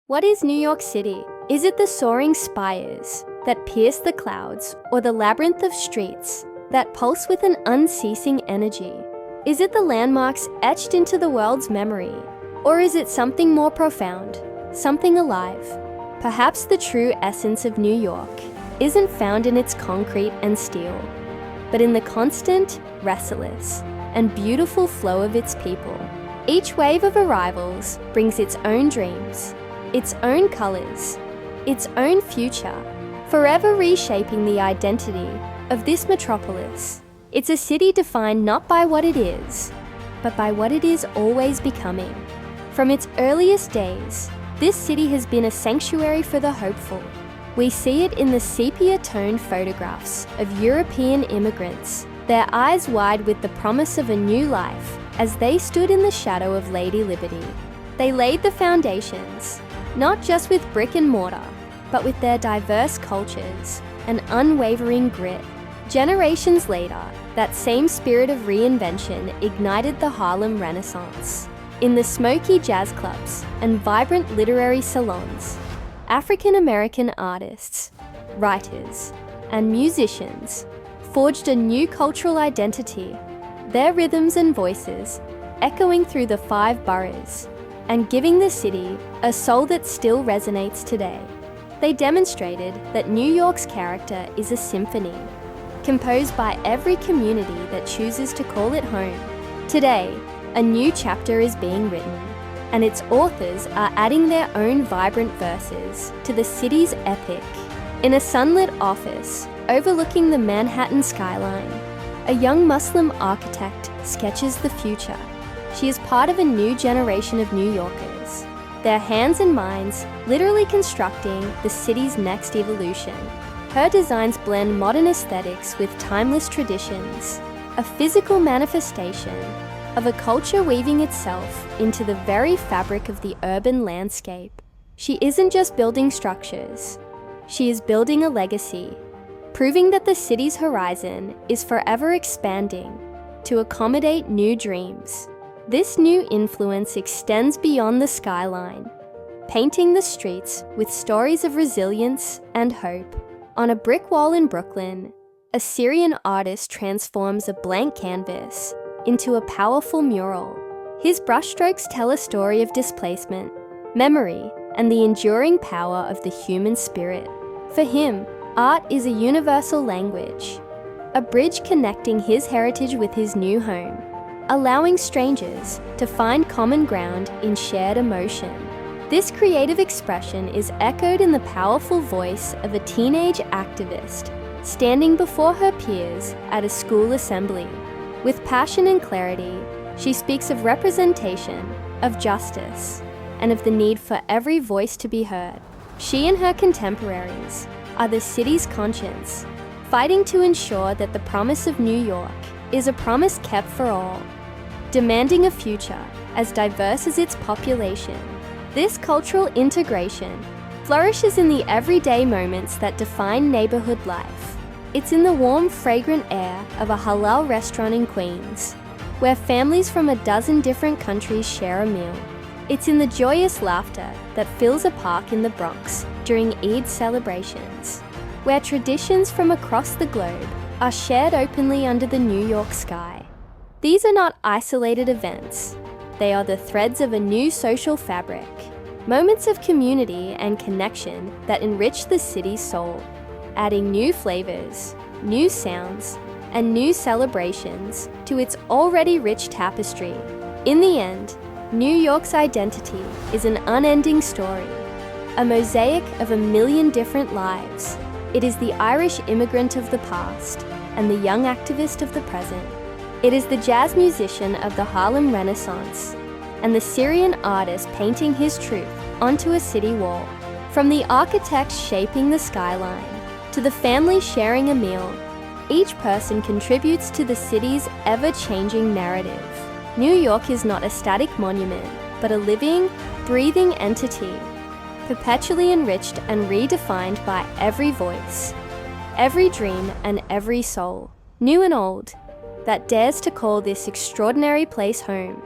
What is New York City? Is it the soaring spires that pierce the clouds, or the labyrinth of streets that pulse with an unceasing energy? Is it the landmarks etched into the world's memory? Or is it something more profound, something alive? Perhaps the true essence of New York isn't found in its concrete and steel, but in the constant, restless, and beautiful flow of its people. Each wave of arrivals brings its own dreams, its own colors, its own future, forever reshaping the identity of this metropolis. It's a city defined not by what it is, but by what it is always becoming. From its earliest days, this city has been a sanctuary for the hopeful. We see it in the sepia-toned photographs of European immigrants, their eyes wide with the promise of a new life as they stood in the shadow of Lady Liberty. They laid the foundations, not just with brick and mortar, but with their diverse cultures and unwavering grit. Generations later, that same spirit of reinvention ignited the Harlem Renaissance. In the smoky jazz clubs and vibrant literary salons, African-American artists, writers, and musicians forged a new cultural identity, their rhythms and voices echoing through the 5 boroughs and giving the city a soul that still resonates today. They demonstrated that New York's character is a symphony, composed by every community that chooses to call it home. Today, a new chapter is being written, and its authors are adding their own vibrant verses to the city's epic. In a sunlit office overlooking the Manhattan skyline, a young Muslim architect sketches the future. She is part of a new generation of New Yorkers, their hands and minds literally constructing the city's next evolution. Her designs blend modern aesthetics with timeless traditions, a physical manifestation of a culture weaving itself into the very fabric of the urban landscape. She isn't just building structures, she is building a legacy, proving that the city's horizon is forever expanding to accommodate new dreams. This new influence extends beyond the skyline, painting the streets with stories of resilience and hope. On a brick wall in Brooklyn, a Syrian artist transforms a blank canvas into a powerful mural. His brushstrokes tell a story of displacement, memory, and the enduring power of the human spirit. For him, art is a universal language, a bridge connecting his heritage with his new home, allowing strangers to find common ground in shared emotion. This creative expression is echoed in the powerful voice of a teenage activist standing before her peers at a school assembly. With passion and clarity, she speaks of representation, of justice, and of the need for every voice to be heard. She and her contemporaries are the city's conscience, fighting to ensure that the promise of New York is a promise kept for all, demanding a future as diverse as its population. This cultural integration flourishes in the everyday moments that define neighborhood life. It's in the warm, fragrant air of a halal restaurant in Queens, where families from a dozen different countries share a meal. It's in the joyous laughter that fills a park in the Bronx during Eid celebrations, where traditions from across the globe are shared openly under the New York sky. These are not isolated events. They are the threads of a new social fabric, moments of community and connection that enrich the city's soul, adding new flavors, new sounds, and new celebrations to its already rich tapestry. In the end, New York's identity is an unending story, a mosaic of a million different lives. It is the Irish immigrant of the past and the young activist of the present. It is the jazz musician of the Harlem Renaissance and the Syrian artist painting his truth onto a city wall. From the architects shaping the skyline to the family sharing a meal, each person contributes to the city's ever-changing narrative. New York is not a static monument, but a living, breathing entity, perpetually enriched and redefined by every voice, every dream, and every soul, new and old, that dares to call this extraordinary place home.